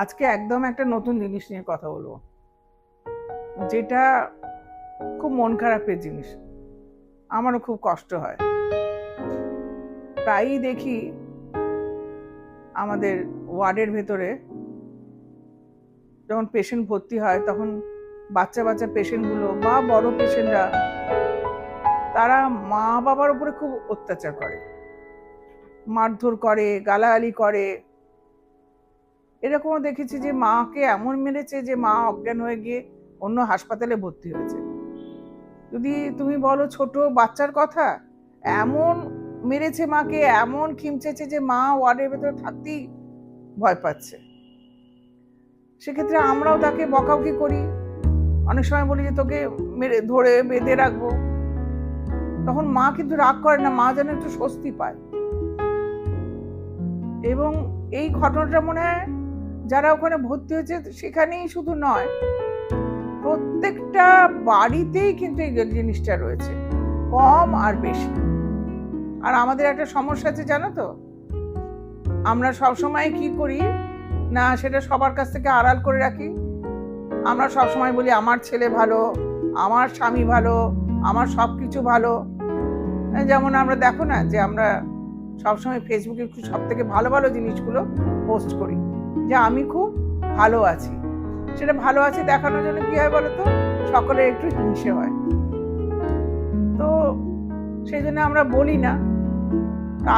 আজকে একদম একটা নতুন জিনিস নিয়ে কথা বলবো, যেটা খুব মন খারাপের জিনিস। আমারও খুব কষ্ট হয়। প্রায়ই দেখি আমাদের ওয়ার্ডের ভেতরে যখন পেশেন্ট ভর্তি হয়, তখন বাচ্চা বাচ্চা পেশেন্টগুলো বা বড় পেশেন্টরা তারা মা বাবার উপরে খুব অত্যাচার করে, মারধর করে, গালাগালি করে। এরকমও দেখেছি যে মাকে এমন মেরেছে যে মা অজ্ঞান হয়ে গিয়ে অন্য হাসপাতালে ভর্তি হয়েছে। যদি তুমি বলো ছোট বাচ্চার কথা, এমন মেরেছে মাকে, এমন খিমচেছে যে মা ওয়ার্ডের ভেতরে থাকতেই ভয় পাচ্ছে। সেক্ষেত্রে আমরাও তাকে বকাবকি করি, অনেক সময় বলি যে তোকে মেরে ধরে বেঁধে রাখবো। তখন মা কিন্তু রাগ করে না, মা যেন একটু স্বস্তি পায়। এবং এই ঘটনাটা মনে হয় যারা ওখানে ভর্তি হয়েছে সেখানেই শুধু নয়, প্রত্যেকটা বাড়িতেই কিন্তু এই জিনিসটা রয়েছে, কম আর বেশি। আর আমাদের একটা সমস্যা আছে জানো তো, আমরা সবসময় কি করি না, সেটা সবার কাছ থেকে আড়াল করে রাখি। আমরা সবসময় বলি আমার ছেলে ভালো, আমার স্বামী ভালো, আমার সবকিছু ভালো। যেমন আমরা দেখো না যে আমরা সবসময় ফেসবুকে সব থেকে ভালো ভালো জিনিসগুলো পোস্ট করি, যে আমি খুব ভালো আছি। সেটা ভালো আছি দেখানোর জন্য কি হয় বলতো, সকলের একটু হিংসে হয়। তো সেই জন্য আমরা বলি না।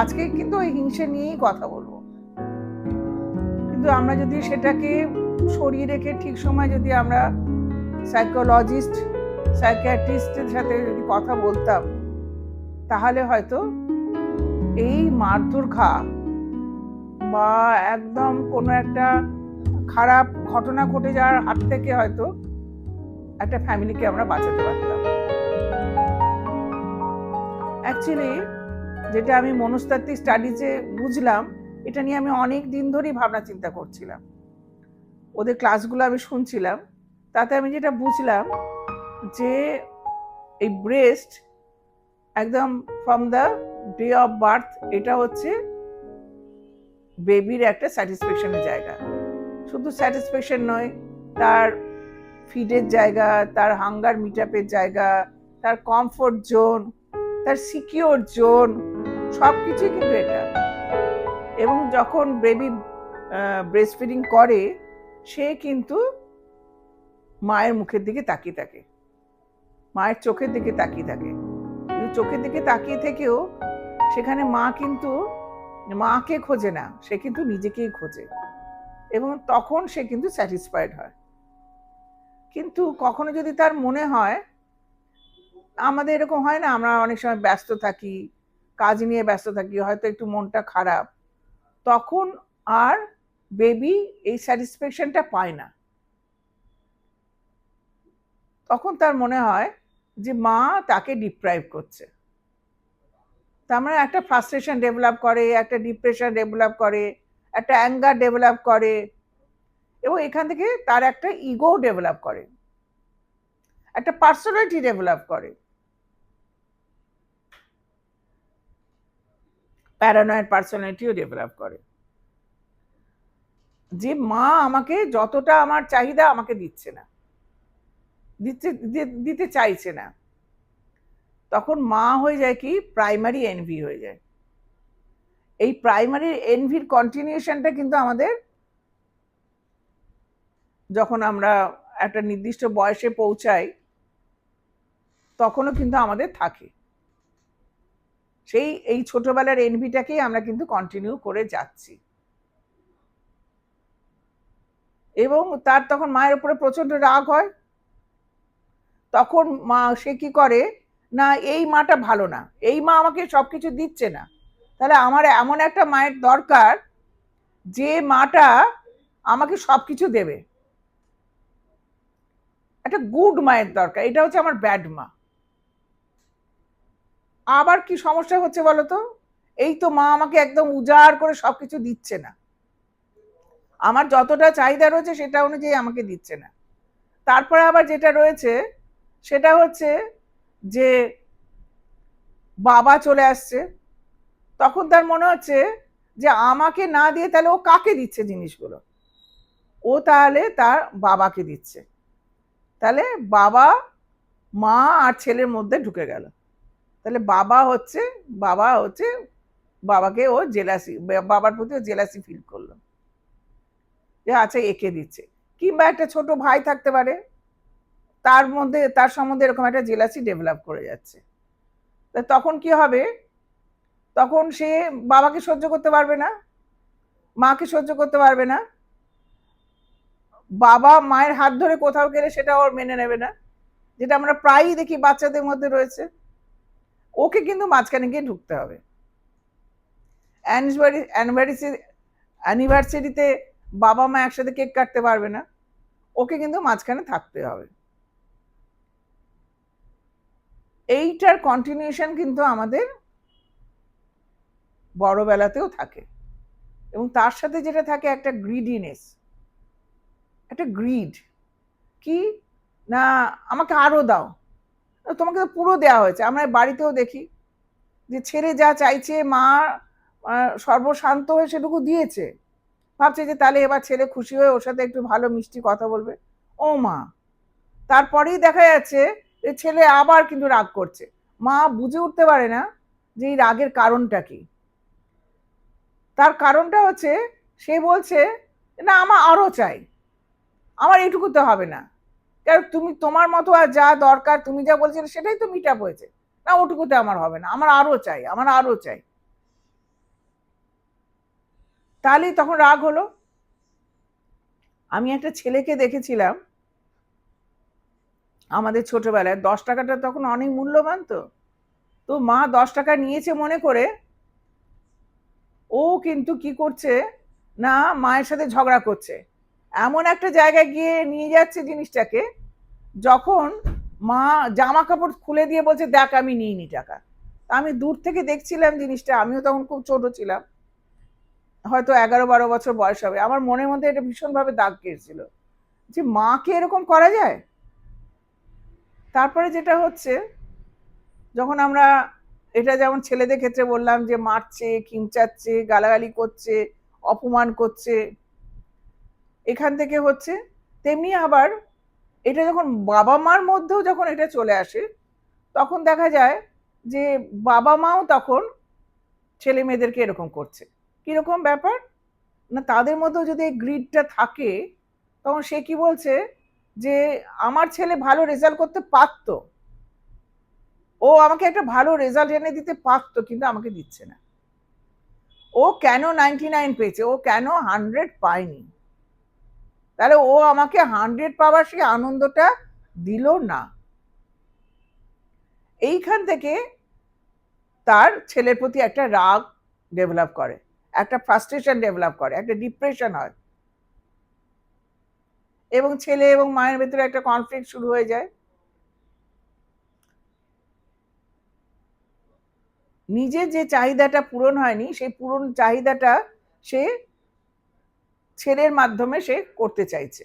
আজকে কিন্তু ওই হিংসে নিয়েই কথা বলবো। কিন্তু আমরা যদি সেটাকে সরিয়ে রেখে ঠিক সময় যদি আমরা সাইকোলজিস্ট, সাইকিয়াট্রিস্টের সাথে যদি কথা বলতাম, তাহলে হয়তো এই মারধর খাওয়া বা একদম কোনো একটা খারাপ ঘটনা ঘটে যাওয়ার হাত থেকে হয়তো একটা ফ্যামিলিকে আমরা বাঁচাতে পারতাম। অ্যাকচুয়ালি যেটা আমি মনস্তাত্ত্বিক স্টাডিজে বুঝলাম, এটা নিয়ে আমি অনেক দিন ধরেই ভাবনা চিন্তা করছিলাম, ওদের ক্লাসগুলো আমি শুনছিলাম। তাতে আমি যেটা বুঝলাম যে এই ব্রেস্ট একদম from the day of birth, এটা হচ্ছে বেবির একটা স্যাটিসফ্যাকশনের জায়গা। শুধু স্যাটিসফ্যাকশন নয়, তার ফিডের জায়গা, তার হাঙ্গার মিটআপের জায়গা, তার কমফোর্ট জোন, তার সিকিউর জোন, সব কিছুই কিন্তু এটা। এবং যখন বেবি ব্রেস্ট ফিডিং করে, সে কিন্তু মায়ের মুখের দিকে তাকিয়ে থাকে, মায়ের চোখের দিকে তাকিয়ে থাকে। চোখের দিকে তাকিয়ে থেকেও সেখানে মা কিন্তু মাকে খোঁজে না, সে কিন্তু নিজেকেই খোঁজে, এবং তখন সে কিন্তু স্যাটিসফাইড হয়। কিন্তু কখনো যদি তার মনে হয়, আমাদের এরকম হয় না, আমরা অনেক সময় ব্যস্ত থাকি, কাজ নিয়ে ব্যস্ত থাকি, হয়তো একটু মনটা খারাপ, তখন আর বেবি এই স্যাটিসফ্যাকশনটা পায় না। তখন তার মনে হয় যে মা তাকে ডিপ্রাইভ করছে। তার মানে একটা ফ্রাস্ট্রেশন ডেভেলপ করে, একটা ডিপ্রেশন ডেভেলপ করে, একটা অ্যাঙ্গার ডেভেলপ করে, এবং এখান থেকে তার একটা ইগো ডেভেলপ করে, একটা পার্সোনালিটি ডেভেলপ করে, প্যারানয়েড পার্সোনালিটিও ডেভেলপ করে, যে মা আমাকে যতটা আমার চাহিদা আমাকে দিচ্ছে না, দিতে চাইছে না। তখন মা হয়ে যায় কি, প্রাইমারি এনভি হয়ে যায়। এই প্রাইমারি এনভির কন্টিনিউশনটা কিন্তু আমাদের, যখন আমরা একটা নির্দিষ্ট বয়সে পৌঁছাই, তখনও কিন্তু আমাদের থাকে। এই ছোটবেলার এনভিটাকেই আমরা কিন্তু কন্টিনিউ করে যাচ্ছি। এবং তার তখন মায়ের উপরে প্রচন্ড রাগ হয়। তখন মা সে কি করে না, এই মাটা ভালো না, এই মা আমাকে সবকিছু দিচ্ছে না, তাহলে আমার এমন একটা মায়ের দরকার যে মাটা আমাকে সবকিছু দেবে, একটা গুড মায়ের দরকার। এটা হচ্ছে আমার ব্যাড মা। আবার কি সমস্যা হচ্ছে বলতো, এই তো মা আমাকে একদম উজাড় করে সবকিছু দিচ্ছে না, আমার যতটা চাহিদা রয়েছে সেটা অনুযায়ী আমাকে দিচ্ছে না। তারপরে আবার যেটা রয়েছে সেটা হচ্ছে যে বাবা চলে আসছে, তখন তার মনে হচ্ছে যে আমাকে না দিয়ে তাহলে ও কাকে দিচ্ছে জিনিসগুলো, ও তাহলে তার বাবাকে দিচ্ছে। তাহলে বাবা মা আর ছেলের মধ্যে ঢুকে গেল। তাহলে বাবাকে ও জেলাসি, বাবার প্রতি ও জেলাসি ফিল করলো যে আচ্ছা একে দিচ্ছে। কিংবা একটা ছোট ভাই থাকতে পারে, তার সম্বন্ধে এরকম একটা জেলাসি ডেভেলপ করে যাচ্ছে। তখন কি হবে, তখন সে বাবাকে সহ্য করতে পারবে না, মাকে সহ্য করতে পারবে না, বাবা মায়ের হাত ধরে কোথাও গেলে সেটা ওর মেনে নেবে না, যেটা আমরা প্রায়ই দেখি বাচ্চাদের মধ্যে রয়েছে। ওকে কিন্তু মাঝখানে গিয়ে ঢুকতে হবে। অ্যানিভার্সারিতে বাবা মা একসাথে কেক কাটতে পারবে না, ওকে কিন্তু মাঝখানে থাকতে হবে। এইটার কন্টিনিউশন কিন্তু আমাদের বড়বেলাতেও থাকে। এবং তার সাথে যেটা থাকে একটা গ্রিডিনেস, একটা গ্রিড, কি না আমাকে আরো দাও, তোমাকে তো পুরো দেওয়া হয়েছে। আমরা বাড়িতেও দেখি যে ছেলে যা চাইছে মা সর্বশান্ত হয়ে সেটুকু দিয়েছে, ভাবছে যে তাহলে এবার ছেলে খুশি হয়ে ওর সাথে একটু ভালো মিষ্টি কথা বলবে। ও মা, তারপরেই দেখা যাচ্ছে যে ছেলে আবার কিন্তু রাগ করছে। মা বুঝে উঠতে পারে না যে এই রাগের কারণটা কি। তার কারণটা হচ্ছে সে বলছে না আমার আরো চাই, আমার এইটুকু তো হবে না, কারণ তুমি তোমার মতো আর যা দরকার তুমি যা বলছিলে সেটাই তো মিট আপ হয়েছে, না ওটুকুতে আমার হবে না, আমার আরো চাই, আমার আরো চাই। তাহলেই তখন রাগ হলো। আমি একটা ছেলেকে দেখেছিলাম আমাদের ছোটবেলায়, 10 টাকাটা তখন অনেক মূল্যবান। তো মা 10 টাকা নিয়েছে মনে করে ও কিন্তু কি করছে না মায়ের সাথে ঝগড়া করছে, এমন একটা জায়গায় গিয়ে নিয়ে যাচ্ছে জিনিসটাকে, যখন মা জামা কাপড় খুলে দিয়ে বলছে দেখ আমি নিইনি টাকা। আমি দূর থেকে দেখছিলাম জিনিসটা, আমিও তখন খুব ছোট ছিলাম, হয়তো 11-12 বছর বয়স হবে। আমার মনের মধ্যে এটা ভীষণভাবে দাগ কেটেছিল যে মাকে এরকম করা যায়। তারপরে যেটা হচ্ছে, যখন আমরা এটা যেমন ছেলেদের ক্ষেত্রে বললাম যে মারছে, খিমচাচ্ছে, গালাগালি করছে, অপমান করছে, এখান থেকে হচ্ছে, তেমনি আবার এটা যখন বাবা মার মধ্যেও যখন এটা চলে আসে, তখন দেখা যায় যে বাবা মাও তখন ছেলে মেয়েদেরকে এরকম করছে। কিরকম ব্যাপার না, তাদের মধ্যেও যদি এই গ্রিডটা থাকে, তখন সে কি বলছে যে আমার ছেলে ভালো রেজাল্ট করতে পারতো, ও আমাকে একটা ভালো রেজাল্ট এনে দিতে পারতো, কিন্তু আমাকে দিচ্ছে না। ও কেন 99 পেয়েছে, ও কেন 100 পায়নি, তাহলে ও আমাকে 100 পাওয়ার সেই আনন্দটা দিল না। এইখান থেকে তার ছেলের প্রতি একটা রাগ ডেভেলপ করে, একটা ফ্রাস্ট্রেশন ডেভেলপ করে, একটা ডিপ্রেশন হয়, এবং ছেলে এবং মায়ের ভেতরে একটা কনফ্লিক্ট শুরু হয়ে যায়। নিজের যে চাহিদাটা পূরণ হয়নি, সেই পূরণ চাহিদাটা সে ছেলের মাধ্যমে সে করতে চাইছে।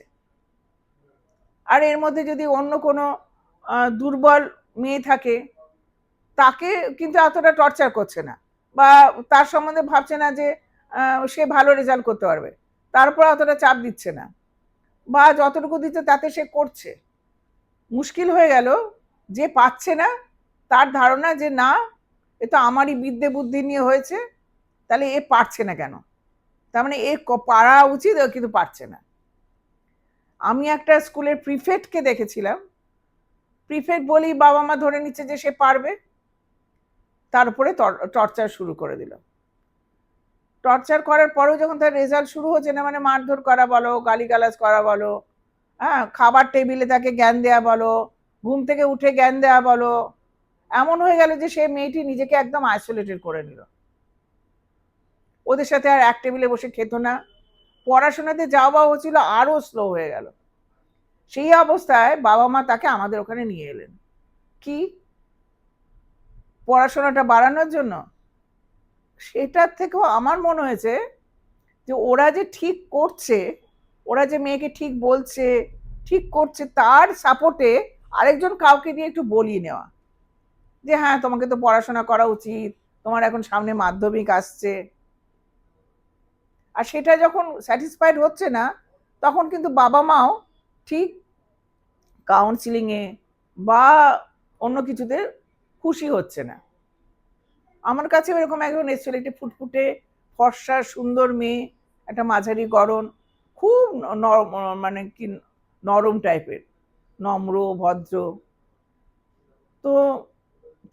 আর এর মধ্যে যদি অন্য কোনো দুর্বল মেয়ে থাকে, তাকে কিন্তু এতটা টর্চার করছে না, বা তার সম্বন্ধে ভাবছে না যে সে ভালো রেজাল্ট করতে পারবে, তারপর অতটা চাপ দিচ্ছে না, বা যতটুকু দিচ্ছে তাতে সে করছে। মুশকিল হয়ে গেল যে পাচ্ছে না, তার ধারণা যে না এ তো আমারই বিদ্যে বুদ্ধি নিয়ে হয়েছে, তাহলে এ পারছে না কেন, তার মানে এ পারা উচিত, কিন্তু পারছে না। আমি একটা স্কুলের প্রিফেক্টকে দেখেছিলাম, প্রিফেক্ট বলি বাবা মা ধরে নিচ্ছে যে সে পারবে, তার উপরে টর্চার শুরু করে দিল। টর্চার করার পরেও যখন তার রেজাল্ট শুরু হচ্ছে না, মানে মারধর করা বলো, গালিগালাজ করা বলো, হ্যাঁ, খাবার টেবিলে তাকে জ্ঞান দেয়া বলো, ঘুম থেকে উঠে জ্ঞান দেয়া বলো, এমন হয়ে গেল যে সে মেয়েটি নিজেকে একদম আইসোলেটেড করে নিল, ওদের সাথে আর এক টেবিলে বসে খেত না, পড়াশোনাতে যাওয়া হচ্ছিল আরো স্লো হয়ে গেল। সেই অবস্থায় বাবা মা তাকে আমাদের ওখানে নিয়ে এলেন, কি পড়াশোনাটা বাড়ানোর জন্য। সেটার থেকেও আমার মনে হয়েছে যে ওরা যে ঠিক করছে, ওরা যে মেয়েকে ঠিক বলছে, ঠিক করছে, তার সাপোর্টে আরেকজন কাউকে দিয়ে একটু বলিয়ে নেওয়া যে হ্যাঁ তোমাকে তো পড়াশোনা করা উচিত, তোমার এখন সামনে মাধ্যমিক আসছে। আর সেটা যখন স্যাটিসফাইড হচ্ছে না, তখন কিন্তু বাবা মাও ঠিক কাউন্সিলিংয়ে বা অন্য কিছুতে খুশি হচ্ছে না। আমার কাছে এরকম একজন এসেছিল, একটি ফুটফুটে ফর্সা সুন্দর মেয়ে, একটা মাঝারি গড়ন, খুব মানে কি নরম টাইপের, নম্র ভদ্র। তো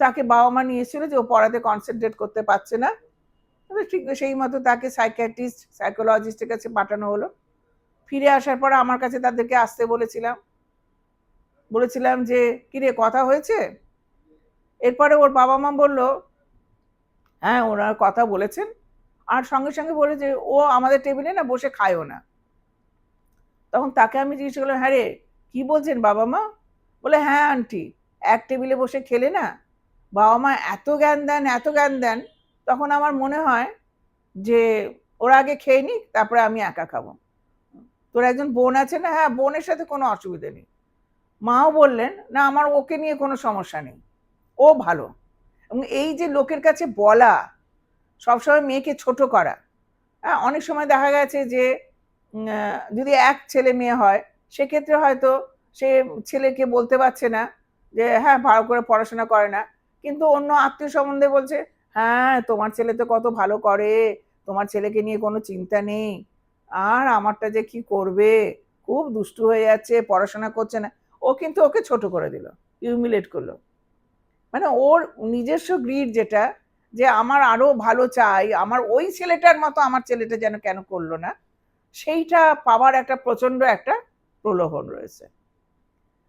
তাকে বাবা মা নিয়ে এসেছিল যে ও পড়াতে কনসেন্ট্রেট করতে পারছে না, ঠিক সেই মতো তাকে সাইকিয়াট্রিস্ট সাইকোলজিস্টের কাছে পাঠানো হলো। ফিরে আসার পর আমার কাছে তাদেরকে আসতে বলেছিলাম যে কিরে কথা হয়েছে? এরপরে ওর বাবা মা বলল হ্যাঁ ওনার কথা বলেছেন, আর সঙ্গে সঙ্গে বলে যে ও আমাদের টেবিলে না বসে খায়ও না। তখন তাকে আমি জিজ্ঞেস করলাম, হ্যাঁ রে কি বলছেন বাবা মা? বলে হ্যাঁ আন্টি, এক টেবিলে বসে খেলে না বাবা মা এত জ্ঞান দেন এত জ্ঞান দেন, তখন আমার মনে হয় যে ওরা আগে খেয়ে নিক তারপরে আমি একা খাবো। তোর একজন বোন আছে না? হ্যাঁ বোনের সাথে কোনো অসুবিধা নেই। মাও বললেন না আমার ওকে নিয়ে কোনো সমস্যা নেই, ও ভালো। এবং এই যে লোকের কাছে বলা, সবসময় মেয়েকে ছোট করা, হ্যাঁ অনেক সময় দেখা গেছে যে যদি এক ছেলে মেয়ে হয় সেক্ষেত্রে হয়তো সে ছেলেকে বলতে পারছে না যে হ্যাঁ ভালো করে পড়াশোনা করে না, কিন্তু অন্য আত্মীয় সম্বন্ধে বলছে হ্যাঁ তোমার ছেলে তো কত ভালো করে, তোমার ছেলেকে নিয়ে কোনো চিন্তা নেই, আর আমারটা যে কি করবে, খুব দুষ্টু হয়ে যাচ্ছে, পড়াশোনা করছে না। ও কিন্তু ওকে ছোট করে দিল, হিউমিলেট করলো। মানে ওর নিজস্ব গ্রিড যেটা, যে আমার আরো ভালো চাই, আমার ওই ছেলেটার মতো আমার ছেলেটা যেন কেন করলো না, সেইটা পাওয়ার একটা প্রচন্ড একটা প্রলোভন রয়েছে।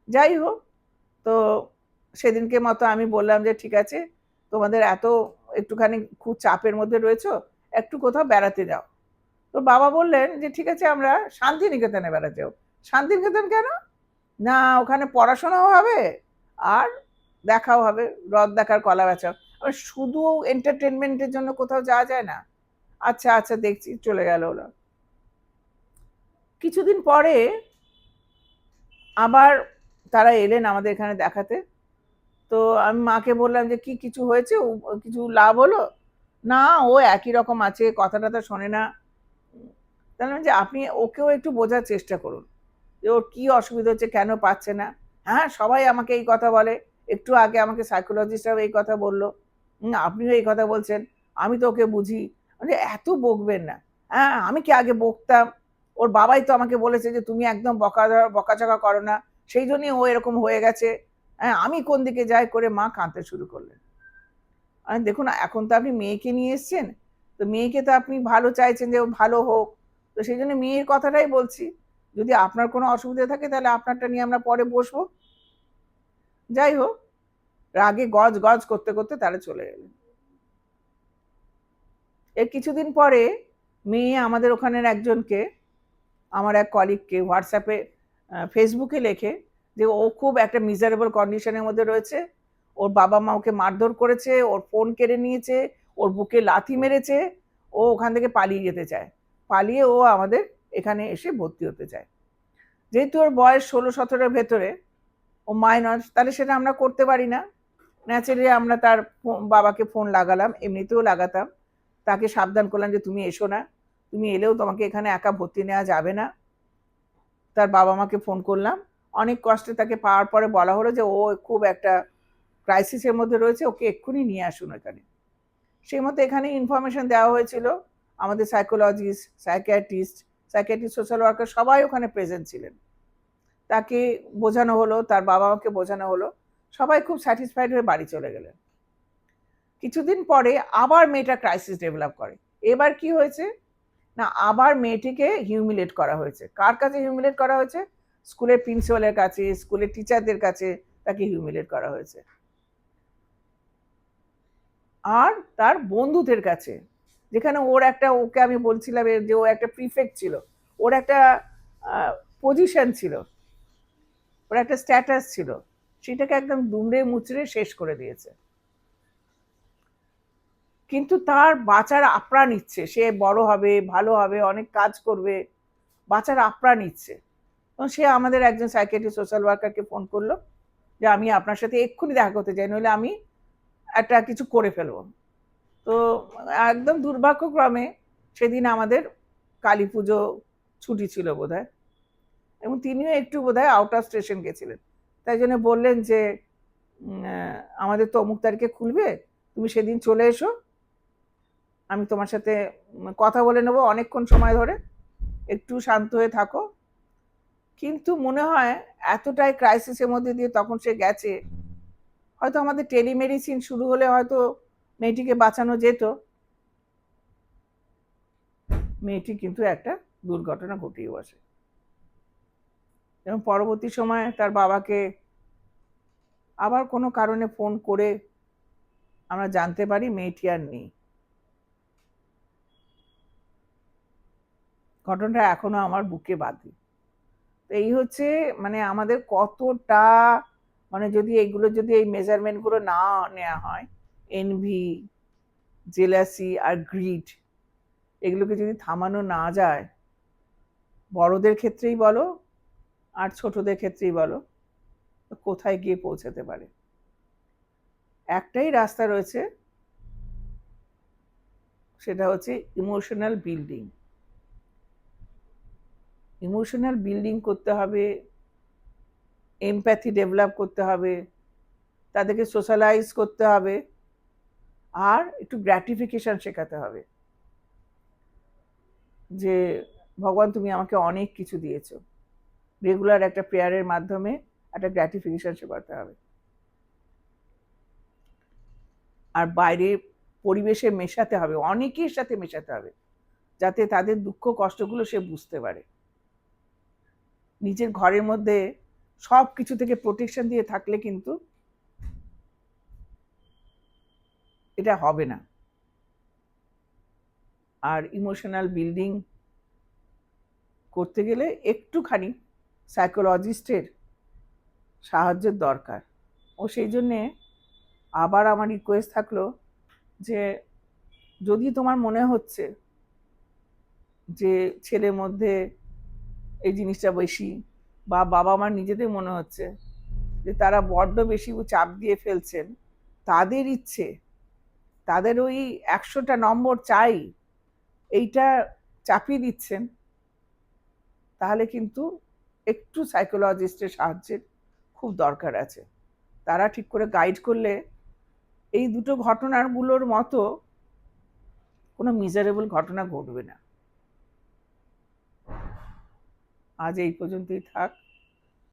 যাই হোক, তো সেদিনকে মতো আমি বললাম যে ঠিক আছে তোমাদের এত একটুখানি খুব চাপের মধ্যে রয়েছো, একটু কোথাও বেড়াতে যাও। তো বাবা বললেন যে ঠিক আছে আমরা শান্তিনিকেতনে বেড়াতে যাও। শান্তিনিকেতন কেন? না ওখানে পড়াশোনাও হবে আর দেখাও হবে, হ্রদ দেখার কলা বেচাও। শুধু এন্টারটেনমেন্টের জন্য কোথাও যাওয়া যায় না? আচ্ছা আচ্ছা দেখছি, চলে গেল ওরা। কিছুদিন পরে আবার তারা এলেন আমাদের এখানে দেখাতে। তো আমি মাকে বললাম যে কি কিছু হয়েছে, কিছু লাভ হলো? না ও একই রকম আছে, কথা টথা শোনে না। তাহলে যে আপনি ওকেও একটু বোঝার চেষ্টা করুন যে ওর কি অসুবিধা হচ্ছে, কেন পাচ্ছে না। হ্যাঁ সবাই আমাকে এই কথা বলে, একটু আগে আমাকে সাইকোলজিস্টরাও এই কথা বললো, আপনিও এই কথা বলছেন, আমি তো ওকে বুঝি। মানে এত বকবেন না। হ্যাঁ আমি কি আগে বকতাম? ওর বাবাই তো আমাকে বলেছে যে তুমি একদম বকাঝকা করো না, সেই জন্যই ও এরকম হয়ে গেছে। হ্যাঁ আমি কোন দিকে যাই করে মা কাঁদতে শুরু করলেন। আর দেখুন এখন তো আপনি মেয়েকে নিয়ে এসছেন, তো মেয়েকে তো আপনি ভালো চাইছেন যে ও ভালো হোক, তো সেই জন্য মেয়ের কথাটাই বলছি। যদি আপনার কোনো অসুবিধা থাকে তাহলে আপনারটা নিয়ে আমরা পরে বসবো। যাই হোক, রাগে গজ গজ করতে করতে তারা চলে গেলেন। এর কিছুদিন পরে মেয়ে আমাদের ওখানের একজনকে, আমার এক কলিগকে হোয়াটসঅ্যাপে ফেসবুকে লেখে যে ও খুব একটা মিজারেবল কন্ডিশনের মধ্যে রয়েছে, ওর বাবা মা ওকে মারধর করেছে, ওর ফোন কেড়ে নিয়েছে, ওর বুকে লাথি মেরেছে, ও ওখান থেকে পালিয়ে যেতে চায়, পালিয়ে ও আমাদের এখানে এসে ভর্তি হতে চায়। যেহেতু ওর বয়স 16-17 ভেতরে, ও মাইনর, তাহলে সেটা আমরা করতে পারি না। ন্যাচারালি আমরা তার বাবাকে ফোন লাগালাম, এমনিতেও লাগাতাম, তাকে সাবধান করলাম যে তুমি এসো না, তুমি এলেও তোমাকে এখানে একা ভর্তি নেওয়া যাবে না। তার বাবা মাকে ফোন করলাম, অনেক কষ্টে তাকে পাওয়ার পরে বলা হলো যে ও খুব একটা ক্রাইসিসের মধ্যে রয়েছে, ওকে এক্ষুনি নিয়ে আসুন এখানে। সেই মতো এখানে ইনফরমেশন দেওয়া হয়েছিল। আমাদের সাইকোলজিস্ট সাইকিয়াট্রিস্ট সোশ্যাল ওয়ার্কার সবাই ওখানে প্রেজেন্ট ছিলেন। তাকে বোঝানো হলো, তার বাবা মাকে বোঝানো হলো, সবাই খুব স্যাটিসফাইড হয়ে বাড়ি চলে গেলেন। কিছুদিন পরে আবার মেয়েটা ক্রাইসিস ডেভেলপ করে। এবার কি হয়েছে না, আবার মেয়েটিকে হিউমিলেট করা হয়েছে। কার কাছে হিউমিলেট করা হয়েছে? স্কুলের প্রিন্সিপালের কাছে, স্কুলের টিচারদের কাছে তাকে হিউমিলেট করা হয়েছে, আর তার বন্ধুদের কাছে। যেখানে ওর একটা, ওকে আমি বলছিলাম যে ও একটা প্রিফেক্ট ছিল, ওর একটা পজিশন ছিল, ওর একটা স্ট্যাটাস ছিল, সেটাকে একদম দুমড়ে মুচড়ে শেষ করে দিয়েছে। কিন্তু তার বাঁচার আপ্রাণ ইচ্ছে, সে বড় হবে, ভালো হবে, অনেক কাজ করবে, বাঁচার আপ্রাণ ইচ্ছে। তখন সে আমাদের একজন সাইকিয়াট্রিস্ট সোশ্যাল ওয়ার্কারকে ফোন করলো যে আমি আপনার সাথে এক্ষুনি দেখা করতে চাই, নইলে আমি একটা কিছু করে ফেলবো। তো একদম দুর্ভাগ্যক্রমে সেদিন আমাদের কালী পুজো ছুটি ছিল বোধহয়, এবং তিনিও একটু বোধহয় আউট অফ স্টেশন গেছিলেন। তাই জন্য বললেন যে আমাদের তো অমুক তারিখে খুলবে, তুমি সেদিন চলে এসো, আমি তোমার সাথে কথা বলে নেবো অনেকক্ষণ সময় ধরে, একটু শান্ত হয়ে থাকো। কিন্তু মনে হয় এতটাই ক্রাইসিসের মধ্যে দিয়ে তখন সে গেছে, হয়তো আমাদের টেলিমেডিসিন শুরু হলে হয়তো মেয়েটিকে বাঁচানো যেত। মেয়েটি কিন্তু একটা দুর্ঘটনা ঘটিয়ে বসে, এবং পরবর্তী সময় তার বাবাকে আবার কোনো কারণে ফোন করে আমরা জানতে পারি মেয়েটি আর নেই। ঘটনাটা এখনো আমার বুকে বাঁধে। এই হচ্ছে মানে আমাদের কতটা, মানে যদি এইগুলো, যদি এই মেজারমেন্টগুলো না নেওয়া হয়, এনভি, জেলাসি আর গ্রিড, এগুলোকে যদি থামানো না যায়, বড়দের ক্ষেত্রেই বলো আর ছোটদের ক্ষেত্রেই বলো, কোথায় গিয়ে পৌঁছাতে পারে। একটাই রাস্তা রয়েছে, সেটা হচ্ছে ইমোশনাল বিল্ডিং। ইমোশনাল বিল্ডিং করতে হবে, এমপ্যাথি ডেভেলপ করতে হবে, তাদেরকে সোশ্যালাইজ করতে হবে, আর একটু গ্র্যাটিফিকেশন শেখাতে হবে যে ভগবান তুমি আমাকে অনেক কিছু দিয়েছো, রেগুলার একটা প্রেয়ারের মাধ্যমে একটা গ্র্যাটিফিকেশন শেখাতে হবে। আর বাইরে পরিবেশে মেশাতে হবে, অনেকের সাথে মেশাতে হবে, যাতে তাদের দুঃখ কষ্টগুলো সে বুঝতে পারে। নিজের ঘরের মধ্যে সব কিছু থেকে প্রোটেকশন দিয়ে থাকলে কিন্তু এটা হবে না। আর ইমোশনাল বিল্ডিং করতে গেলে একটুখানি সাইকোলজিস্টের সাহায্যের দরকার। ও সেই জন্যে আবার আমার রিকোয়েস্ট থাকলো যে যদি তোমার মনে হচ্ছে যে ছেলের মধ্যে এই জিনিসটা বেশি, বা বাবা মার নিজেদের মনে হচ্ছে যে তারা বড্ড বেশি চাপ দিয়ে ফেলছেন, তাদের ইচ্ছে, তাদের ওই 100টা নম্বর চাই, এইটা চাপিয়ে দিচ্ছেন, তাহলে কিন্তু একটু সাইকোলজিস্টের সাহায্যের খুব দরকার আছে। তারা ঠিক করে গাইড করলে এই দুটো ঘটনাগুলোর মতো কোনো মিজারেবল ঘটনা ঘটবে না। আজ এই পর্যন্তই থাক।